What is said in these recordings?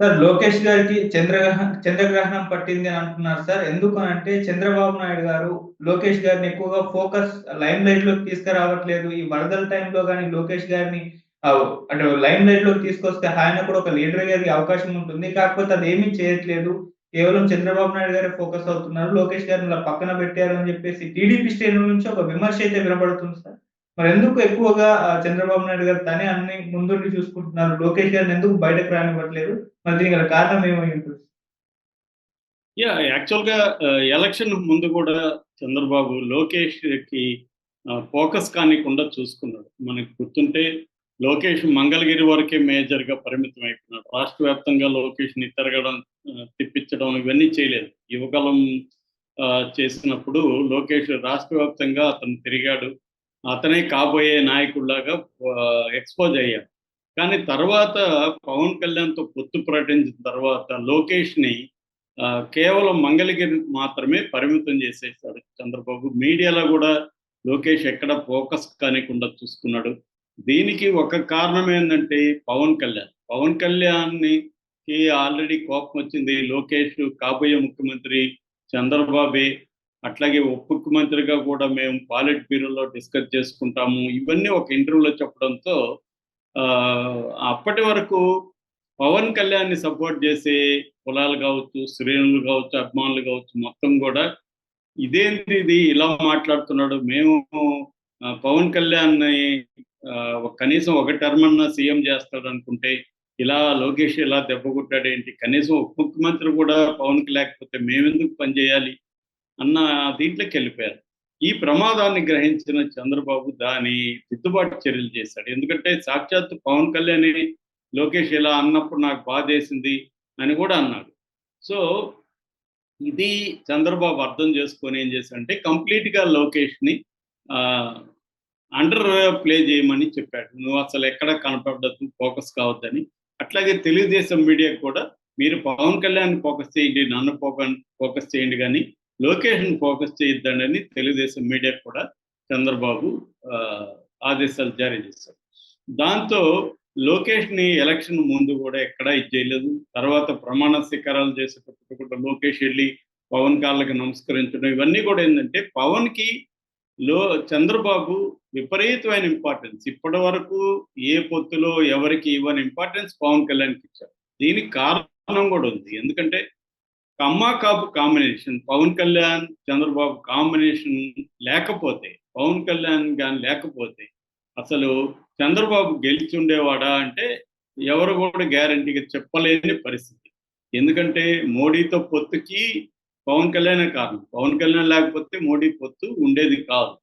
Sir Lokesh గారికి చంద్రగ్రహణం పట్టింది అని అంటున్నారు సార్. ఎందుకు అనంటే చంద్రబాబు నాయుడు గారు లోకేష్ గారిని ఎక్కువగా లైమ్ లైట్‌లోకి తీసుకురావట్లేదు. ఈ వరదల టైంలో గాని లోకేష్ గారిని అంటే లైమ్ లైట్‌లోకి తీసుకొస్తే ఆయన కూడా ఒక లీడర్‌గా ఎదిగే అవకాశం ఉంటుంది. కాకపోతే అదేమీ చేయట్లేదు. కేవలం చంద్రబాబు నాయుడు గారే ఫోకస్ అవుతున్నారు. లోకేష్ గారిని ఇలా పక్కన పెట్టారు అని చెప్పేసి టీడీపీ శ్రేణుల నుంచి ఒక విమర్శ అయితే వినపడుతుంది సార్. మరెందుకు ఎక్కువగా చంద్రబాబు నాయుడు గారు తనే అన్ని ముందుండి చూసుకుంటున్నారు. లోకేష్ గారిని ఎందుకు బయటకు రానివ్వట్లేదు? మరి దీనికి గల కారణం ఏమై ఉంటుంది? యాక్చువల్‌గా ఎలక్షన్ ముందు కూడా చంద్రబాబు లోకేష్‌కి ఫోకస్ కానీకుండా చూసుకున్నాడు. మనకు గుర్తుంటే లోకేష్ మంగళగిరి వరకే మేజర్‌గా పరిమితం అయిపోయినాడు. రాష్ట్ర వ్యాప్తంగా లోకేష్‌ని తిరగడం, తిప్పించడం ఇవన్నీ చేయలేదు. యువగళం చేసినప్పుడు లోకేష్ రాష్ట్ర వ్యాప్తంగా అతను తిరిగాడు. అతనే కాబోయే నాయకుడిలాగా ఎక్స్‌పోజ్ అయ్యాడు. కానీ తర్వాత పవన్ కళ్యాణ్‌తో పొత్తు ప్రకటించిన తర్వాత లోకేష్‌ని కేవలం మంగళగిరికి మాత్రమే పరిమితం చేసేసాడు చంద్రబాబు. మీడియాలో గూడా లోకేష్ ఎక్కడ ఫోకస్ కానీకుండా చూసుకున్నాడు. దీనికి ఒక కారణం ఏందంటే పవన్ కళ్యాణ్. పవన్ కళ్యాణ్‌కి ఆల్రెడీ కోపమొచ్చింది. లోకేష్ కాబోయే ముఖ్యమంత్రి చంద్రబాబే. అట్లాగే ఉప ముఖ్యమంత్రిగా కూడా మేము పాలిట్ బ్యూరోలో డిస్కస్ చేసుకుంటాము. ఇవన్నీ ఒక ఇంటర్వ్యూలో చెప్పడంతో అప్పటి వరకు పవన్ కళ్యాణ్‌ని సపోర్ట్ చేసే కులాలు గావచ్చు, శ్రేణులు గావచ్చు, అభిమానులు గావచ్చు మొత్తం గూడా ఇదేంటిది ఇలా మాట్లాడుతున్నాడు. మేము పవన్ కళ్యాణ్‌ని కనీసం ఒక టర్మ్ అన్నా సీఎం చేస్తాడనుకుంటే, ఇలా లోకేష్ ఇలా దెబ్బ కొట్టాడేంటి? కనీసం ఉప ముఖ్యమంత్రి కూడా పవన్‌కి లేకపోతే మేమెందుకు పని చేయాలి? అన్న దీంట్లోకెళ్ళిపోయారు. ఈ ప్రమాదాన్ని గ్రహించిన చంద్రబాబు దాని దిద్దుబాటు చర్యలు చేశాడు. ఎందుకంటే సాక్షాత్తు పవన్ కళ్యాణే లోకేష్ ఇలా అన్నప్పుడు నాకు బాధేసింది అని కూడా అన్నాడు. సో, ఇది చంద్రబాబు అర్థం చేసుకొని ఏం చేశాడంటే కంప్లీట్‌గా లోకేష్‌ని ఆహ్, అండర్ ప్లే చేయమని చెప్పాడు. నువ్వు అసలు ఎక్కడ కనపడొద్దు, ఫోకస్ కావద్దని. అట్లాగే తెలుగుదేశం మీడియాకి కూడా మీరు పవన్ కళ్యాణ్‌ని ఫోకస్ చేయండి, నన్ను ఫోకస్ చేయండి గానీ లోకేష్‌ని ఫోకస్ చేయొద్దండని తెలుగుదేశం మీడియాకి కూడా చంద్రబాబు ఆహ్, ఆదేశాలు జారీ చేశారు. దాంతో లోకేష్‌ని ఎలక్షన్ ముందు గూడా ఎక్కడా ఇది చేయలేదు. తర్వాత ప్రమాణ స్వీకారాలు చేసేటప్పుడు కూడా లోకేష్ ఎళ్లి పవన్ కాళ్ళకి నమస్కరించడం ఇవన్నీ గూడా ఏందంటే పవన్‌కి లో చంద్రబాబు విపరీతమైన ఇంపార్టెన్స్. ఇప్పటివరకు ఏ పొత్తులో ఎవరికి ఇవ్వని ఇంపార్టెన్స్ పవన్ కళ్యాణ్‌కి ఇచ్చారు. దీనికి కారణం గూడా ఉంది. ఎందుకంటే కమ్మ, కాపు కాంబినేషన్ పవన్ కళ్యాణ్, చంద్రబాబు కాంబినేషన్ లేకపోతే, పవన్ కళ్యాణ్ గాని లేకపోతే అసలు చంద్రబాబు గెలిచుండేవాడా అంటే ఎవరు కూడా గ్యారంటీగా చెప్పలేని పరిస్థితి. ఎందుకంటే మోడీతో పొత్తుకి పవన్ కళ్యాణే కారణం. పవన్ కళ్యాణ్ లేకపోతే మోడీ పొత్తు ఉండేది కాదు.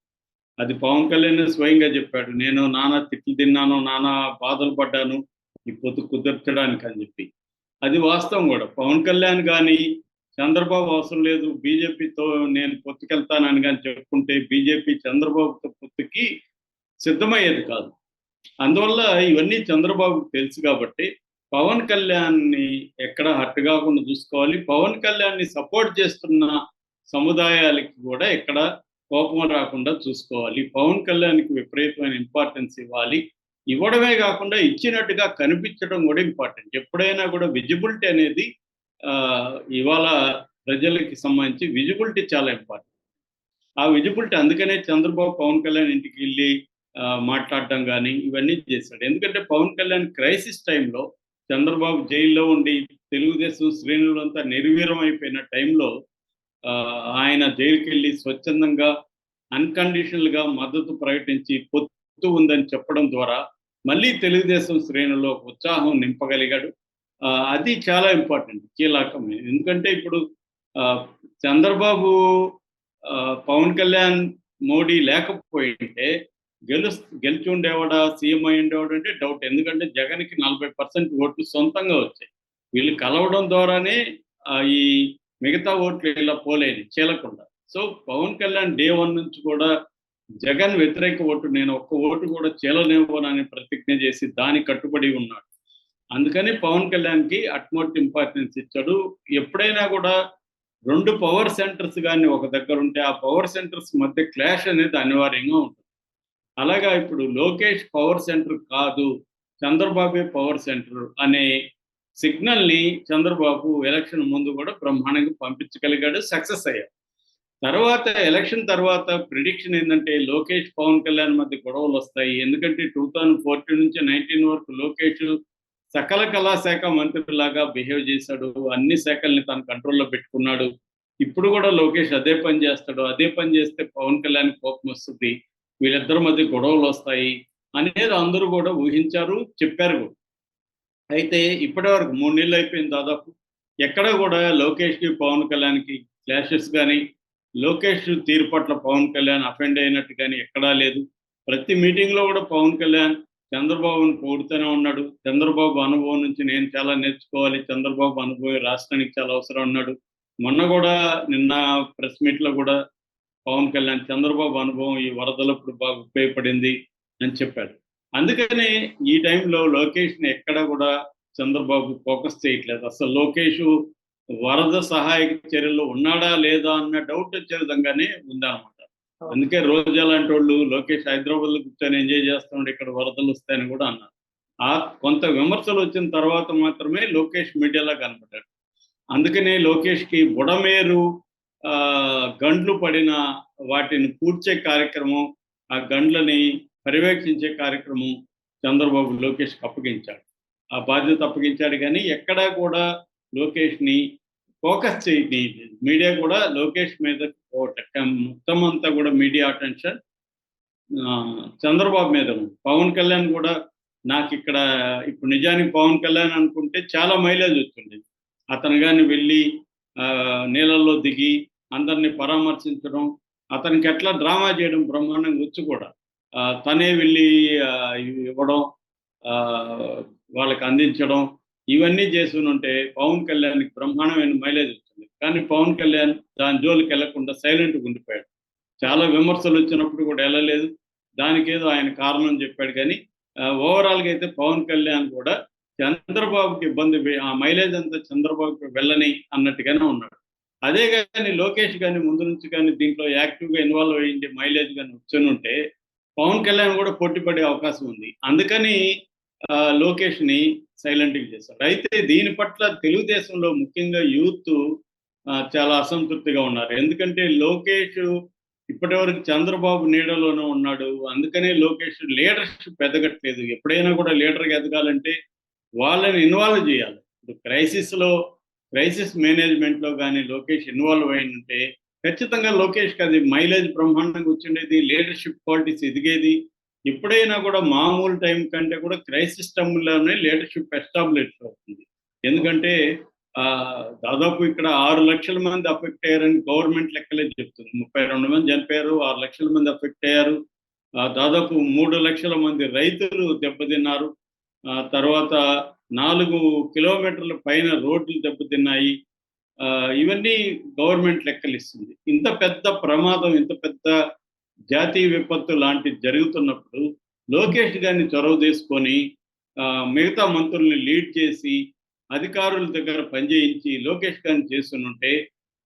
అది పవన్ కళ్యాణే స్వయంగా చెప్పాడు. నేను నానా తిట్లు తిన్నాను, నానా బాధలు పడ్డాను ఈ పొత్తు కుదర్చడానికి అని చెప్పి. అది వాస్తవం గూడా. పవన్ కళ్యాణ్ గాని, చంద్రబాబు అవసరం లేదు బీజేపీతో నేను పొత్తుకెళ్తానని గాని చెప్పుకుంటే బీజేపీ చంద్రబాబుతో పొత్తుకి సిద్ధమయ్యేది కాదు. అందువల్ల ఇవన్నీ చంద్రబాబుకు తెలుసు కాబట్టి, పవన్ కళ్యాణ్‌ని ఎక్కడ హర్ట్ గాకుండా చూసుకోవాలి. పవన్ కళ్యాణ్‌ని సపోర్ట్ చేస్తున్న సముదాయాలకి గూడా ఎక్కడ కోపం రాకుండా చూసుకోవాలి. పవన్ కళ్యాణ్‌కి విపరీతమైన ఇంపార్టెన్స్ ఇవ్వాలి. ఇవ్వడమే గాకుండా ఇచ్చినట్టుగా కనిపించడం గూడా ఇంపార్టెంట్. ఎప్పుడైనా గూడా విజిబిలిటీ అనేది ఇవాళ ప్రజలకి సంబంధించి విజిబిలిటీ చాలా ఇంపార్టెంట్. ఆ విజిబిలిటీ అందుకనే చంద్రబాబు పవన్ కళ్యాణ్ ఇంటికెళ్ళి మాట్లాడడం గాని, ఇవన్నీ చేశాడు. ఎందుకంటే పవన్ కళ్యాణ్ క్రైసిస్ టైంలో చంద్రబాబు జైల్లో ఉండి తెలుగుదేశం శ్రేణులంతా నిర్వీర్యం అయిపోయిన టైంలో ఆయన జైలుకెళ్ళి స్వచ్ఛందంగా అన్‌కండిషనల్‌గా మద్దతు ప్రకటించి పొత్తు ఉందని చెప్పడం ద్వారా మళ్ళీ తెలుగుదేశం శ్రేణుల్లో ఒక ఉత్సాహం నింపగలిగాడు. అది చాలా ఇంపార్టెంట్ కీలకం. ఎందుకంటే ఇప్పుడు ఆహ్, చంద్రబాబు పవన్ కళ్యాణ్, మోడీ లేకపోయుంటే గెలిచి ఉండేవాడా? సీఎం అయ్యుండేవాడా అంటే డౌట్. ఎందుకంటే జగన్‌కి 40% ఓట్లు సొంతంగా వచ్చాయి. వీళ్ళు కలవడం ద్వారానే ఈ మిగతా ఓట్లు ఇలా పోలేదు చీలకుండా. సో, పవన్ కళ్యాణ్ డే 1 నుంచి కూడా జగన్ వ్యతిరేక ఓటు నేను ఒక్క ఓటు కూడా చీలనివ్వనని ప్రతిజ్ఞ చేసి దానికి కట్టుబడి ఉన్నాడు. అందుకని పవన్ కళ్యాణ్‌కి అట్‌మోస్ట్ ఇంపార్టెన్స్ ఇచ్చాడు. ఎప్పుడైనా కూడా 2 పవర్ సెంటర్స్ గాని ఒక దగ్గరుంటే ఆ పవర్ సెంటర్స్ మధ్య క్లాష్ అనేది అనివార్యంగా ఉంటుంది. అలాగా ఇప్పుడు లోకేష్ పవర్ సెంటర్ కాదు, చంద్రబాబే పవర్ సెంటర్ అనే సిగ్నల్ని చంద్రబాబు ఎలక్షన్ ముందు కూడా బ్రహ్మాండంగా పంపించగలిగాడు, సక్సెస్ అయ్యాడు. తర్వాత ఎలక్షన్ తర్వాత ప్రిడిక్షన్ ఏంటంటే లోకేష్ పవన్ కళ్యాణ్ మధ్య గొడవలు వస్తాయి. ఎందుకంటే 2014 నుంచి 19 వరకు లోకేష్ సకల కళాశాఖ మంత్రిలాగా బిహేవ్ చేశాడు. అన్ని శాఖల్ని తన కంట్రోల్లో పెట్టుకున్నాడు. ఇప్పుడు కూడా లోకేష్ అదే పని చేస్తాడు. అదే పని చేస్తే పవన్ కళ్యాణ్ కోపం వస్తుంది. వీళ్ళిద్దరి మధ్య గొడవలు వస్తాయి అనేది అందరూ కూడా ఊహించారు, చెప్పారు కూడా. అయితే ఇప్పటివరకు 3 నెలలు అయిపోయింది దాదాపు. ఎక్కడ కూడా లోకేష్‌కి, పవన్ కళ్యాణ్‌కి క్లాషెస్ గాని, లోకేష్ తీరు పట్ల పవన్ కళ్యాణ్ అఫెండ్ అయినట్టు గాని ఎక్కడా లేదు. ప్రతి మీటింగ్‌లో కూడా పవన్ కళ్యాణ్ చంద్రబాబుని పొగుడుతూనే ఉన్నాడు. చంద్రబాబు అనుభవం నుంచి నేను చాలా నేర్చుకోవాలి. చంద్రబాబు అనుభవం రాష్ట్రానికి చాలా అవసరం అన్నాడు. మొన్న కూడా నిన్న ప్రెస్ మీట్‌లో కూడా పవన్ కళ్యాణ్ చంద్రబాబు అనుభవం ఈ వరదలప్పుడు బాగా ఉపయోగపడింది అని చెప్పాడు. అందుకనే ఈ టైంలో లోకేష్‌ని ఎక్కడ కూడా చంద్రబాబు ఫోకస్ చేయట్లేదు. అసలు లోకేష్ వరద సహాయక చర్యల్లో ఉన్నాడా లేదా అన్న డౌట్ వచ్చే విధంగానే ఉందన్నమాట. అందుకే రోజా లాంటి వాళ్ళు లోకేష్ హైదరాబాద్‌లో కూర్చొని ఎంజాయ్ చేస్తున్నాడు, ఇక్కడ వరదలు వస్తాయని కూడా అన్నారు. కొంత విమర్శలు వచ్చిన తర్వాత మాత్రమే లోకేష్ మీడియాలో కనపడ్డాడు. అందుకనే లోకేష్‌కి బుడమేరు గండ్లు పడిన వాటిని పూడ్చే కార్యక్రమం, ఆ గండ్లని పర్యవేక్షించే కార్యక్రమం చంద్రబాబు లోకేష్‌కి అప్పగించాడు. ఆ బాధ్యత అప్పగించాడు కానీ ఎక్కడా కూడా లోకేష్‌ని ఫోకస్ చేయనీయలేదు. మీడియా కూడా లోకేష్ మీద మొత్తం అంతా కూడా మీడియా అటెన్షన్ చంద్రబాబు మీద ఉంది. పవన్ కళ్యాణ్ కూడా నాకిక్కడ ఇప్పుడు నిజానికి పవన్ కళ్యాణ్ అనుకుంటే చాలా మైలేజ్ వచ్చిండేది. అతను గాని వెళ్ళి నీళ్ళల్లో దిగి అందరిని పరామర్శించడం, అతనికి ఎట్లా డ్రామా చేయడం బ్రహ్మాండంగా వచ్చు కూడా. తనే వెళ్ళి ఇవ్వడం, వాళ్ళకి అందించడం, ఇవన్నీ చేసునుంటే పవన్ కళ్యాణ్‌కి బ్రహ్మాండమైన మైలేజ్ వచ్చింది. కానీ పవన్ కళ్యాణ్ దాని జోలికి వెళ్లకుండా సైలెంట్‌గా ఉండిపోయాడు. చాలా విమర్శలు వచ్చినప్పుడు కూడా వెళ్ళలేదు. దానికేదో ఆయన కారణం చెప్పాడు కానీ ఓవరాల్‌గా అయితే పవన్ కళ్యాణ్ కూడా చంద్రబాబుకి ఆ మైలేజ్ అంతా చంద్రబాబుకి వెళ్ళని అన్నట్టుగానే ఉన్నాడు. అదే గాని లోకేష్ గాని ముందు నుంచి కానీ దీంట్లో యాక్టివ్‌గా ఇన్వాల్వ్ అయ్యింది మైలేజ్ గాని వచ్చునుంటే పవన్ కళ్యాణ్ కూడా పోటీ పడే అవకాశం ఉంది. అందుకని లోకేష్‌ని సైలెంట్‌గా చేశారు. అయితే దీని పట్ల తెలుగుదేశంలో ముఖ్యంగా యూత్ చాలా అసంతృప్తిగా ఉన్నారు. ఎందుకంటే లోకేష్ ఇప్పటివరకు చంద్రబాబు నీడలోనే ఉన్నాడు. అందుకనే లోకేష్ లీడర్‌షిప్ ఎదగట్లేదు. ఎప్పుడైనా కూడా లీడర్‌గా ఎదగాలంటే వాళ్ళని ఇన్వాల్వ్ చేయాలి. ఇప్పుడు క్రైసిస్ మేనేజ్మెంట్‌లో గాని లోకేష్ ఇన్వాల్వ్ అయ్యుంటే ఖచ్చితంగా లోకేష్‌కి అది మైలేజ్ బ్రహ్మాండంగా వచ్చిండేది. Leadership qualities ఎదిగేది. ఎప్పుడైనా కూడా మామూలు టైం కంటే కూడా క్రైసిస్ టైమ్‌లోనే లీడర్‌షిప్ ఎస్టాబ్లిష్ అవుతుంది. ఎందుకంటే దాదాపు ఇక్కడ 6 లక్షల మంది అఫెక్ట్ అయ్యారని గవర్నమెంట్ లెక్కలే చెప్తుంది. 32 మంది చనిపోయారు, 6 లక్షల మంది అఫెక్ట్ అయ్యారు. దాదాపు 3 లక్షల మంది రైతులు దెబ్బతిన్నారు. తర్వాత 4 కిలోమీటర్ల పైన రోడ్లు దెబ్బతిన్నాయి. ఇవన్నీ గవర్నమెంట్ లెక్కలిస్తుంది. ఇంత పెద్ద ప్రమాదం, ఇంత పెద్ద జాతీయ విపత్తు లాంటిది జరుగుతున్నప్పుడు లోకేష్ గారిని చొరవ తీసుకొని మిగతా మంత్రుల్ని లీడ్ చేసి అధికారుల దగ్గర పనిచేయించి లోకేష్ గారిని చేస్తునుంటే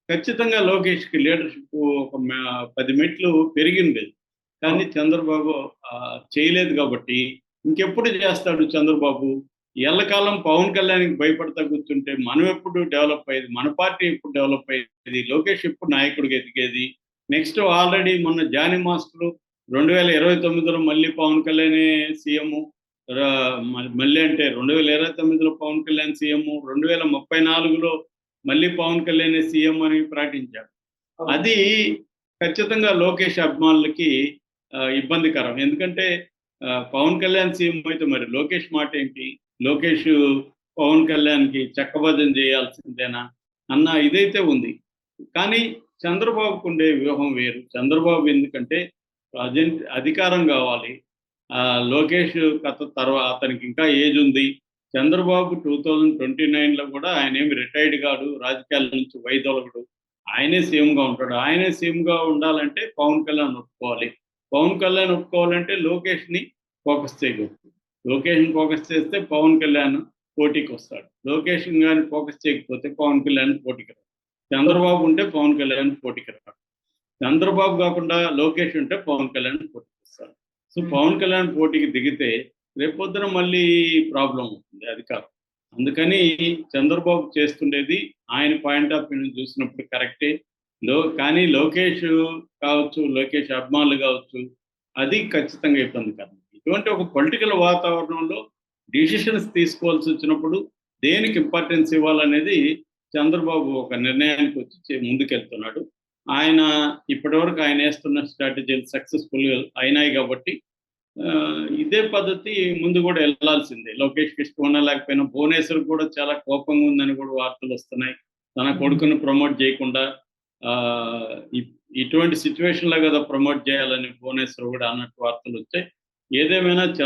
ఖచ్చితంగా లోకేష్‌కి లీడర్‌షిప్ ఒక 10 మెట్లు పెరిగిండేది. కానీ చంద్రబాబు చేయలేదు కాబట్టి ఇంకెప్పుడు చేస్తాడు చంద్రబాబు? ఎల్లకాలం పవన్ కళ్యాణ్‌కి భయపడతా కూర్చుంటే మనం ఎప్పుడు డెవలప్ అయ్యేది? మన పార్టీ ఎప్పుడు డెవలప్ అయ్యేది? లోకేష్ ఎప్పుడు నాయకుడిగా ఎదిగేది? నెక్స్ట్ ఆల్రెడీ మొన్న జానీ మాస్టర్ 2029లో మళ్ళీ పవన్ కళ్యాణే సీఎం. మళ్ళీ అంటే 2029లో పవన్ కళ్యాణ్ సీఎం, 2034లో మళ్ళీ పవన్ కళ్యాణే సీఎం అని ప్రకటించారు. అది ఖచ్చితంగా లోకేష్ అభిమానులకి ఇబ్బందికరం. ఎందుకంటే పవన్ కళ్యాణ్ సీఎం అయితే మరి లోకేష్ మాట ఏంటి? లోకేష్ పవన్ కళ్యాణ్‌కి చక్కబద్ధం చేయాల్సిందేనా అన్న ఇదైతే ఉంది. కానీ చంద్రబాబుకు ఉండే వ్యూహం వేరు. చంద్రబాబు ఎందుకంటే అధికారం కావాలి. లోకేష్ అతనికి ఇంకా ఏజ్ ఉంది. చంద్రబాబు 2029లో కూడా ఆయనేమి రిటైర్డ్ కాడు, రాజకీయాల నుంచి వైదొలగడు. ఆయనే సీఎంగా ఉంటాడు. ఆయనే సీఎంగా ఉండాలంటే పవన్ కళ్యాణ్ ఒప్పుకోవాలి. పవన్ కళ్యాణ్ ఒప్పుకోవాలంటే లోకేష్‌ని ఫోకస్ చేయకూడదు. లోకేష్‌ని ఫోకస్ చేస్తే పవన్ కళ్యాణ్ పోటీకి వస్తాడు. లోకేష్‌ని గాని ఫోకస్ చేయకపోతే పవన్ కళ్యాణ్ పోటీకి రాడు. చంద్రబాబు ఉంటే పవన్ కళ్యాణ్ పోటీకి రాడు. చంద్రబాబు కాకుండా లోకేష్ ఉంటే పవన్ కళ్యాణ్ పోటీకి వస్తాడు. సో పవన్ కళ్యాణ్ పోటీకి దిగితే రేపొద్దున మళ్ళీ ప్రాబ్లం అవుతుంది అధికారం. అందుకని చంద్రబాబు చేస్తుండేది ఆయన పాయింట్ ఆఫ్ వ్యూ చూసినప్పుడు కరెక్టే. కానీ లోకేష్ కావచ్చు, లోకేష్ అభిమానులు కావచ్చు, అది ఖచ్చితంగా ఇబ్బందికరం. ఇటువంటి ఒక పొలిటికల్ వాతావరణంలో డిసిషన్స్ తీసుకోవాల్సి వచ్చినప్పుడు దేనికి ఇంపార్టెన్స్ ఇవ్వాలనేది చంద్రబాబు ఒక నిర్ణయానికి వచ్చి ముందుకెళ్తున్నాడు. ఆయన ఇప్పటివరకు ఆయన వేస్తున్న స్ట్రాటజీలు సక్సెస్ఫుల్ అయినాయి కాబట్టి ఇదే పద్ధతి ముందు కూడా వెళ్ళాల్సిందే. లోకేష్కి ఇష్టం ఉన్నా లేకపోయినా భువనేశ్వర్ కూడా చాలా కోపంగా ఉందని కూడా వార్తలు వస్తున్నాయి. తన కొడుకుని ప్రమోట్ చేయకుండా ఇటువంటి సిచ్యువేషన్లో కదా ప్రమోట్ చేయాలని భువనేశ్వర్ కూడా అన్నట్టు వార్తలు వచ్చాయి. ఏదేమైనా